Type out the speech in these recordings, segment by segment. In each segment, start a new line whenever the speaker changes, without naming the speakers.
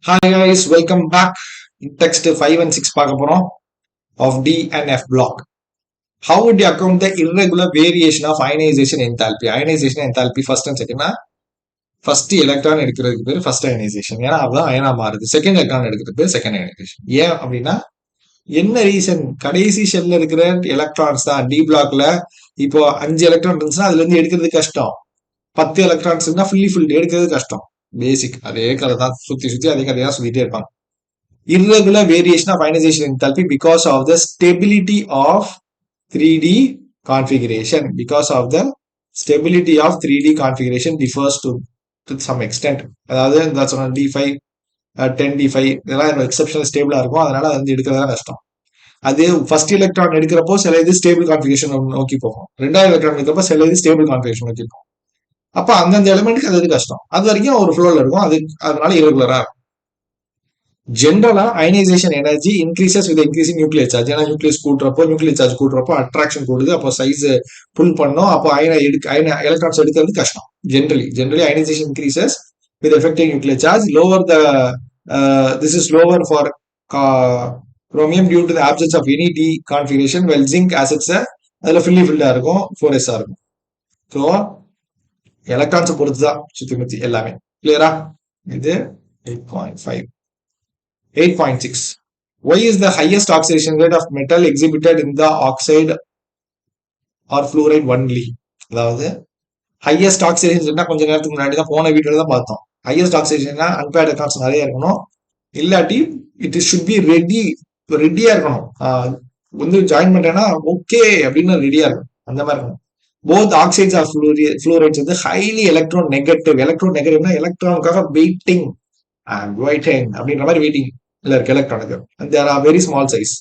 Hi guys, welcome back. In text 5 and 6 பார்க்க போறோம் of D and F block. How would you account the irregular variation of ionization enthalpy? Ionization enthalpy first and second first electron எடுக்கிறதுக்கு பேர் first ionization. ஏன்னா அதுதான் அயனா மாறுது. Second electron எடுக்கிறது பேர் second ionization. ஏன் அப்படின்னா என்ன ரீசன்? கடைசி ஷெல்ல இருக்கிற எலக்ட்ரான்ஸ் தான் டி பிளாக்ல இப்போ 5 எலக்ட்ரான் இருந்துச்சுன்னா அதுல இருந்து எடுக்கிறது கஷ்டம். 10 எலக்ட்ரான்ஸ் இருந்தா ஃபுல் எடுக்கிறது கஷ்டம். பேசிக் அதே கதை தான் சுத்தி அதே கதையா சொல்லிட்டே இருப்பாங்க. Irregular variation of ionization enthalpy because of the stability of 3D configuration. Because of the stability of 3D configuration differs to some extent. அதாவது இந்த சொன்ன D5 10D5 இதெல்லாம் எக்ஸெப்ஷனல் ஸ்டேபிளா இருக்கும். அதனால அது வந்து எடுக்கிறதா கஷ்டம். அது ஃபர்ஸ்ட் எலக்ட்ரான் எடுக்கிறப்போ சில இது ஸ்டேபிள் கான்ஃபிகரேஷன் நோக்கி போகும். ரெண்டாவது எலக்ட்ரான் எடுக்கிறப்போ சில இது ஸ்டேபிள் கான்ஃபிகரேஷன் நோக்கி போகும். அப்ப அந்தந்த எலிமெண்ட்டுக்கு அது கஷ்டம். அது வரைக்கும் ஒரு ஃப்ளோல இருக்கும். அதனால irregular இருக்கும். ஜென்ரலா ionisation energy increases with increasing nuclear charge. ஏன்னா நியூக்ளியர் சார்ஜ் கூட்டுறப்போ அட்ராக்ஷன் கூடுது. அப்போ சைஸ் புல் பண்ணும். அப்போ எலக்ட்ரான்ஸ் எடுக்கிறது கஷ்டம். Generally ionisation increases with effective nuclear charge. This is lower for chromium due to the absence of any d configuration. Well zinc acids அதுல ஃபில்லா இருக்கும், 4s இருக்கும். ஸோ எலக்ட்ரான்ஸை பொறுத்து தான் சுத்தி எல்லாமே. கிளியரா? இது 8.5. 8.6. Why is the highest oxidation rate of metal exhibited in the oxide or fluoride only? அதாவது ஹையஸ்ட் ஆக்சிடேஷன் கொஞ்ச நேரத்துக்கு முன்னாடி தான் போன வீடியோல தான் பார்த்தோம். ஹையஸ்ட் ஆக்சிடேஷன்னா அன்பேர்ட் எலக்ட்ரான்ஸ் நிறைய இருக்கணும். இல்லாட்டி இட் ஷுட் பி ரெடியா இருக்கணும். வந்து ஜாயின் பண்றேன்னா ஓகே அப்படின்னு ரெடியா இருக்கணும். அந்த மாதிரி இருக்கணும். போத் ஆக்சைட்ஸ் ஆஃப் ஃப்ளூரைட்ஸ் வந்து ஹைலி எலக்ட்ரோ நெகட்டிவ். எலக்ட்ரானுக்காக வெயிட்டிங் அப்படின்ற மாதிரி waiting electron and there are very small size.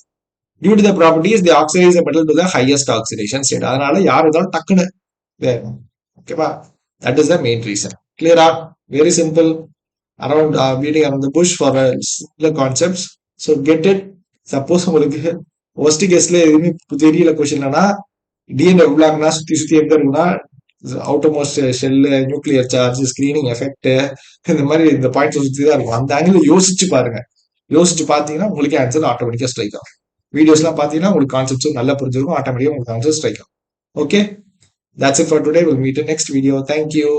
Due to the properties, they oxidize a metal to the highest oxidation state. அதனால யார் இருந்தாலும் டக்குன்னு ஓகேவா? That is the main reason. Clear? Very simple. Around beating around the bush for simpler concepts. So get it. Suppose உங்களுக்கு worst caseல எதுவுமே தெரியல கொஸ்டின்னா DNA உள்ளாங்கன்னா சுத்தி எங்க இருக்குன்னா outer most shell, nuclear charge, screening effect, இந்த மாதிரி இந்த பாயிண்ட்ஸ் சுத்தி தான் இருக்கும். அந்த ஆங்கிள் யோசிச்சு பாருங்க. யோசிச்சு பார்த்தீங்கன்னா உங்களுக்கு ஆன்சர் ஆட்டோமேட்டிக்கா ஸ்ட்ரைக் ஆகும். வீடியோஸ்லாம் பார்த்தீங்கன்னா உங்களுக்கு கான்செப்ட்ஸும் நல்லா புரிஞ்சிருக்கும். ஆட்டோமேட்டிக்கா உங்களுக்கு ஆன்சர் ஸ்ட்ரைக் ஆகும். Okay, that's it for today. We'll meet in next video. Thank you.